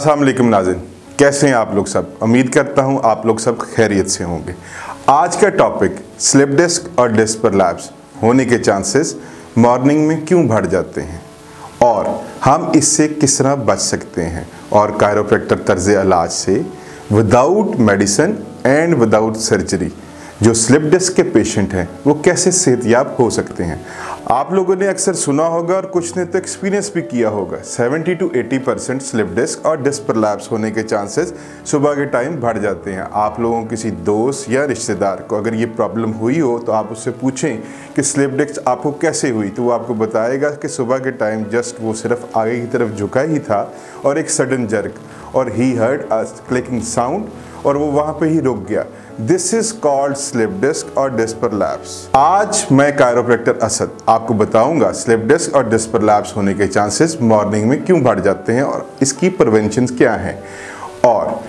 अस्सलाम वालेकुम नाज़रीन, कैसे हैं आप लोग सब। उम्मीद करता हूं आप लोग सब खैरियत से होंगे। आज का टॉपिक स्लिप डिस्क और डिस्क प्रलैप्स होने के चांसेस मॉर्निंग में क्यों बढ़ जाते हैं और हम इससे किस तरह बच सकते हैं, और कायरोप्रैक्टर तर्ज इलाज से without medicine and without surgery जो स्लिप डिस्क के पेशेंट हैं वो कैसे सेहतयाब हो सकते हैं। आप लोगों ने अक्सर सुना होगा और कुछ ने तो एक्सपीरियंस भी किया होगा, 70 to 80% स्लिप डिस्क और डिस्क प्रलैप्स होने के चांसेस सुबह के टाइम बढ़ जाते हैं। आप लोगों किसी दोस्त या रिश्तेदार को अगर ये प्रॉब्लम हुई हो तो आप उससे पूछें कि स्लिप डिस्क आपको कैसे हुई, तो वो आपको बताएगा कि सुबह के टाइम जस्ट वो सिर्फ आगे की तरफ झुका ही था और एक सडन जर्क और he heard a clicking sound और वो वहाँ पे ही रुक गया। This is called slip disc और डिस्क प्रलैप्स। आज मैं कायरोप्रैक्टर असद आपको बताऊंगा स्लिप डिस्क और डिस्क प्रलैप्स होने के चांसेस मॉर्निंग में क्यों बढ़ जाते हैं और इसकी प्रिवेंशन क्या हैं, और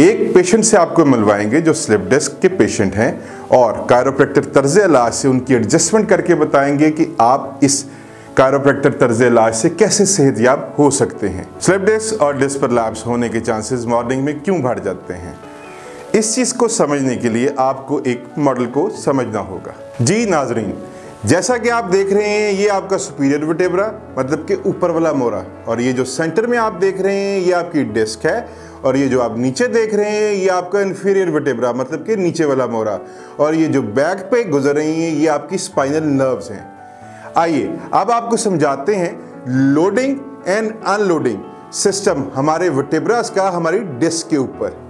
एक पेशेंट से आपको मिलवाएंगे जो स्लिप डिस्क के पेशेंट हैं और कायरोप्रैक्टर तर्ज इलाज से उनकी एडजस्टमेंट करके बताएंगे कि आप इस कायरोप्रैक्टर तर्ज इलाज से कैसे सेहतयाब हो सकते हैं। स्लिप डिस्क और डिस्क प्रलैप्स होने के चांसेस मॉर्निंग में क्यों बढ़ जाते हैं, इस चीज को समझने के लिए आपको एक मॉडल को समझना होगा। जी नाजरीन, जैसा कि आप देख रहे हैं ये आपका सुपीरियर वर्टेब्रा मतलब कि ऊपर वाला मोरा, और ये जो सेंटर में आप देख रहे हैं ये आपकी डिस्क है, और ये जो आप नीचे देख रहे हैं ये आपका इंफीरियर वर्टेब्रा मतलब कि नीचे वाला मोरा, और ये जो बैक पे गुजर रही हैं ये आपकी स्पाइनल नर्व्स हैं। आइए अब आपको समझाते हैं लोडिंग एंड अनलोडिंग सिस्टम हमारे वर्टेब्रास का हमारी डिस्क के ऊपर।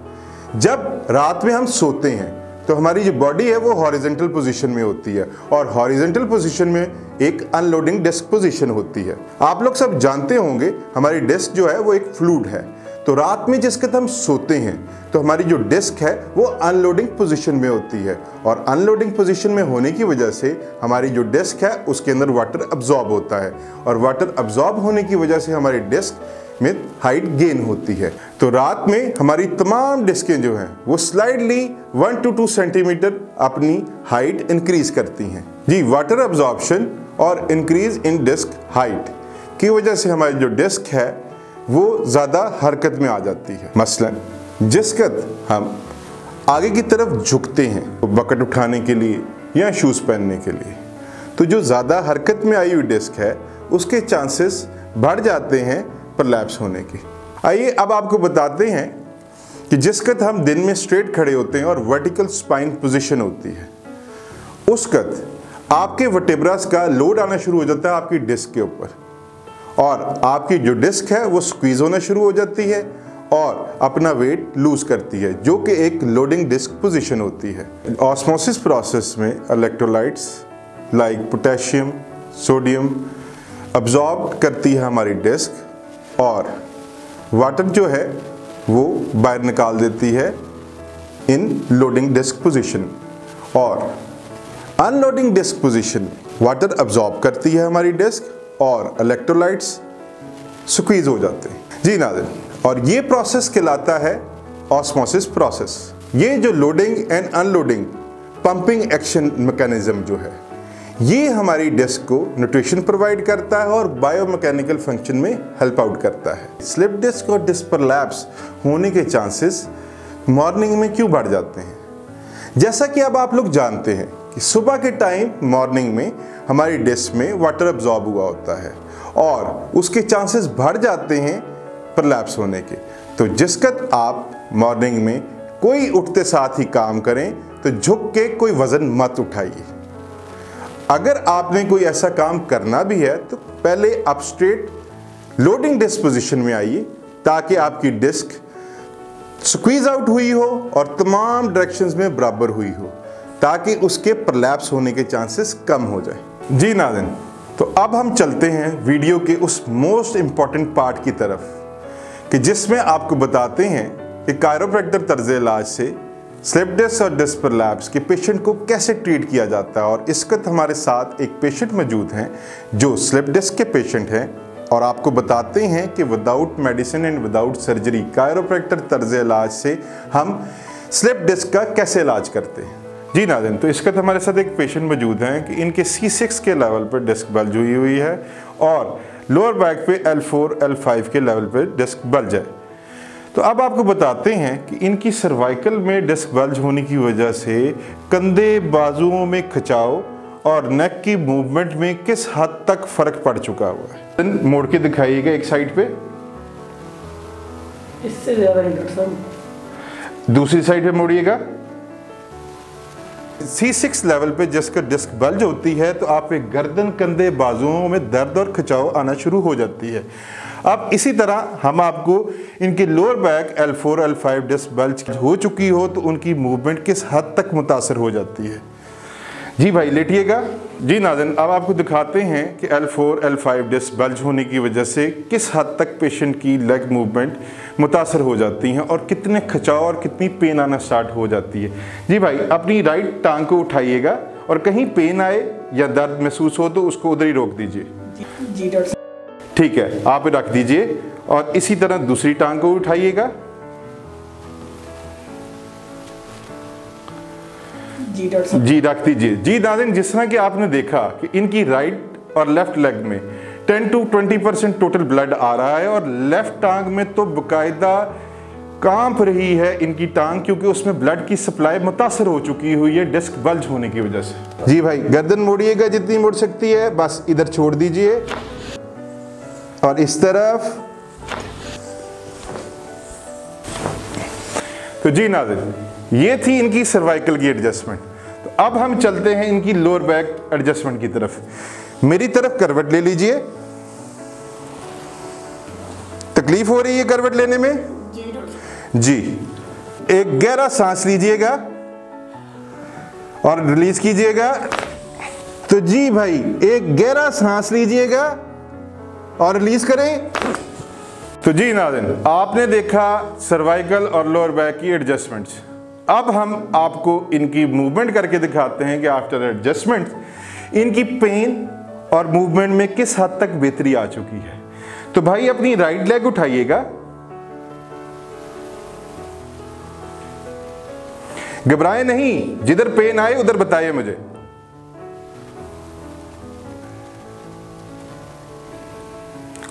जब रात में हम सोते हैं तो हमारी जो बॉडी है वो हॉरिजॉन्टल पोजीशन में होती है, और हॉरिजॉन्टल पोजीशन में एक अनलोडिंग डिस्क पोजीशन होती है। आप लोग सब जानते होंगे हमारी डिस्क जो है वो एक फ्लूइड है, तो रात में जिस वक्त हम सोते हैं तो हमारी जो डिस्क है वो अनलोडिंग पोजीशन में होती है, और अनलोडिंग पोजीशन में होने की वजह से हमारी जो डिस्क है उसके अंदर वाटर अब्जॉर्ब होता है, और वाटर अब्जॉर्ब होने की वजह से हमारी डिस्क में हाइट गेन होती है। तो रात में हमारी तमाम डिस्कें जो हैं वो स्लाइडली 1 to 2 सेंटीमीटर अपनी हाइट इंक्रीज करती हैं। जी, वाटर अब्जॉर्प्शन और इंक्रीज इन डिस्क हाइट की वजह से हमारी जो डिस्क है वो ज़्यादा हरकत में आ जाती है। मसलन जिस वक्त हम आगे की तरफ झुकते हैं बकेट उठाने के लिए या शूज़ पहनने के लिए, तो जो ज़्यादा हरकत में आई हुई डिस्क है उसके चांसेस बढ़ जाते हैं प्रलैप्स होने के। आइए अब आपको बताते हैं कि जिस वक्त हम दिन में स्ट्रेट खड़े होते हैं और वर्टिकल स्पाइन पोजीशन होती है उस वक्त आपके वर्टेब्रास का लोड आना शुरू हो जाता है आपकी डिस्क के ऊपर, और आपकी जो डिस्क है वो स्क्वीज होना शुरू हो जाती है और अपना वेट लूज करती है, जो कि एक लोडिंग डिस्क पोजीशन होती है। ऑस्मोसिस प्रोसेस में electrolytes like potassium sodium absorb करती है हमारी डिस्क, और वाटर जो है वो बाहर निकाल देती है इन लोडिंग डिस्क पोजीशन, और unloading disc position water absorb करती है हमारी डिस्क और इलेक्ट्रोलाइट्स स्क्वीज हो जाते हैं। जी नाज़रीन, और ये प्रोसेस कहलाता है ऑस्मोसिस प्रोसेस। ये जो loading and unloading pumping action mechanism जो है ये हमारी डिस्क को न्यूट्रिशन प्रोवाइड करता है और बायोमैकेनिकल फंक्शन में हेल्प आउट करता है। स्लिप डिस्क और डिस्क प्रलैप्स होने के चांसेस मॉर्निंग में क्यों बढ़ जाते हैं, जैसा कि अब आप लोग जानते हैं कि सुबह के टाइम मॉर्निंग में हमारी डिस्क में वाटर अब्जॉर्ब हुआ होता है और उसके चांसेस बढ़ जाते हैं प्रलैप्स होने के। तो जिस वक्त आप मॉर्निंग में कोई उठते साथ ही काम करें तो झुक के कोई वजन मत उठाइए। अगर आपने कोई ऐसा काम करना भी है तो पहले आप स्ट्रेट लोडिंग डिस्क पोजीशन में आइए ताकि आपकी डिस्क स्क्वीज आउट हुई हो और तमाम डायरेक्शंस में बराबर हुई हो, ताकि उसके प्रलैप्स होने के चांसेस कम हो जाए। जी नाज़रीन, तो अब हम चलते हैं वीडियो के उस मोस्ट इंपॉर्टेंट पार्ट की तरफ कि जिसमें आपको बताते हैं कि कायरोप्रैक्टर तर्ज इलाज से स्लिप डिस्क और डिस्क प्रलैप्स के पेशेंट को कैसे ट्रीट किया जाता है। और इस वक्त हमारे साथ एक पेशेंट मौजूद हैं जो स्लिप डिस्क के पेशेंट हैं, और आपको बताते हैं कि without medicine and without surgery chiropractor तर्ज इलाज से हम स्लिप डिस्क का कैसे इलाज करते हैं। जी नाज़रीन, तो इस वक्त हमारे साथ एक पेशेंट मौजूद हैं कि इनके C6 के लेवल पर डिस्क बल्ज हुई है और लोअर बैक पे L4 L5 के लेवल पे डिस्क बल्ज है। तो अब आपको बताते हैं कि इनकी सर्वाइकल में डिस्क बल्ज होने की वजह से कंधे, बाजुओं में खिंचाव और नेक की मूवमेंट में किस हद तक फर्क पड़ चुका हुआ है। मोड़ के दिखाइएगा एक साइड पे, इससे ज्यादा नहीं डॉक्टर साहब। दूसरी साइड पे मोड़िएगा। C6 लेवल पे जिसका डिस्क बल्ज होती है तो आप एक गर्दन, कंधे, बाजुओं में दर्द और खिंचाव आना शुरू हो जाती है। अब इसी तरह हम आपको इनके lower back L4, L5 disc bulge हो चुकी हो तो उनकी मूवमेंट किस हद तक मुतासर हो जाती है। जी भाई लेटिएगा। जी नाज़रीन, अब आपको दिखाते हैं कि L4, L5 डिस्क बल्ज होने की वजह से किस हद तक पेशेंट की लेग मूवमेंट मुतासर हो जाती हैं और कितने खिंचाव और कितनी पेन आना स्टार्ट हो जाती है। जी भाई, अपनी राइट टांग को उठाइएगा और कहीं पेन आए या दर्द महसूस हो तो उसको उधर ही रोक दीजिए। जी डॉक्टर साहब। ठीक है, आप रख दीजिए और इसी तरह दूसरी टांग को उठाइएगा। जी डॉक्टर साहब। जी रख दीजिए। जी नाज़रीन, जिस तरह कि आपने देखा कि इनकी राइट और लेफ्ट लेग में 10 to 20% टोटल ब्लड आ रहा है और लेफ्ट टांग में तो बाकायदा कांप रही है इनकी टांग, क्योंकि उसमें ब्लड की सप्लाई मुतासर हो चुकी हुई है डिस्क बल्ज होने की वजह से। जी भाई, गर्दन मोड़िएगा जितनी मोड़ सकती है, बस इधर छोड़ दीजिए और इस तरफ। तो जी नाज़रीन, ये थी इनकी सर्वाइकल की एडजस्टमेंट। तो अब हम चलते हैं इनकी लोअर बैक एडजस्टमेंट की तरफ। मेरी तरफ करवट ले लीजिए। तकलीफ हो रही है करवट लेने में? जी डॉक्टर साहब। जी, एक गहरा सांस लीजिएगा और रिलीज कीजिएगा। तो जी भाई, एक गहरा सांस लीजिएगा और रिलीज करें। तो जी नाज़रीन, आपने देखा सर्वाइकल और लोअर बैक की एडजस्टमेंट्स। अब हम आपको इनकी मूवमेंट करके दिखाते हैं कि आफ्टर एडजस्टमेंट इनकी पेन और मूवमेंट में किस हद तक बेहतरी आ चुकी है। तो भाई, अपनी राइट लेग उठाइएगा, घबराए नहीं, जिधर पेन आए उधर बताइए मुझे।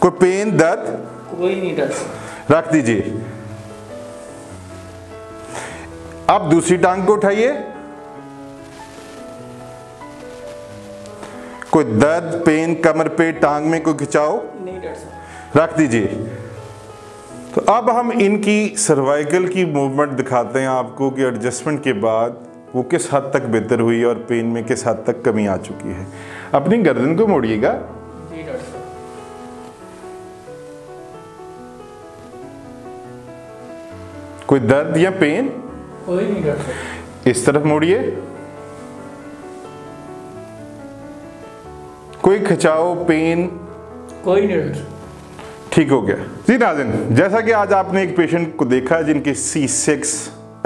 कोई पेन, दर्द? कोई नहीं डॉक्टर साहब। रख दीजिए। अब दूसरी टांग को उठाइए। कोई दर्द, पेन कमर पे, टांग में कोई खिंचाव? नहीं डॉक्टर साहब। रख दीजिए। तो अब हम इनकी सर्वाइकल की मूवमेंट दिखाते हैं आपको कि एडजस्टमेंट के बाद वो किस हद तक बेहतर हुई और पेन में किस हद तक कमी आ चुकी है। अपनी गर्दन को मोड़िएगा। जी डॉक्टर साहब। कोई दर्द या पेन? कोई नहीं डॉक्टर साहब। इस तरफ मोड़िए। कोई खिंचाव, पेन? कोई नहीं डॉक्टर। ठीक हो गया। जी नाज़रीन, जैसा कि आज आपने एक पेशेंट को देखा जिनकी C6,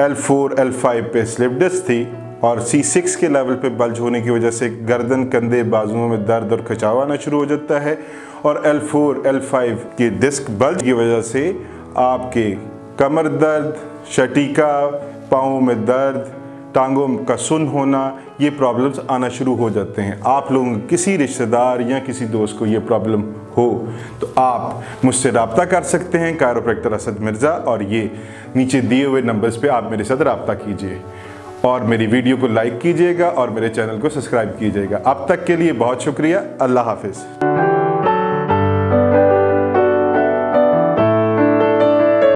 L4, L5 pay slip disc थी और C6 के लेवल पे बल्ज होने की वजह से गर्दन, कंधे, बाजुओं में दर्द और खिंचाव आना शुरू हो जाता है और L4, L5 की डिस्क बल्ज की वजह से आपके कमर दर्द, शटीका, पाँव में दर्द, टांगों का सुन होना, ये प्रॉब्लम्स आना शुरू हो जाते हैं। आप लोगों के किसी रिश्तेदार या किसी दोस्त को ये प्रॉब्लम हो तो आप मुझसे रब्ता कर सकते हैं, कायरोप्रैक्टर असद मिर्ज़ा, और ये नीचे दिए हुए नंबर्स पे आप मेरे साथ रब्ता कीजिए और मेरी वीडियो को लाइक कीजिएगा और मेरे चैनल को सब्सक्राइब कीजिएगा। अब तक के लिए बहुत शुक्रिया। अल्लाह हाफिज़।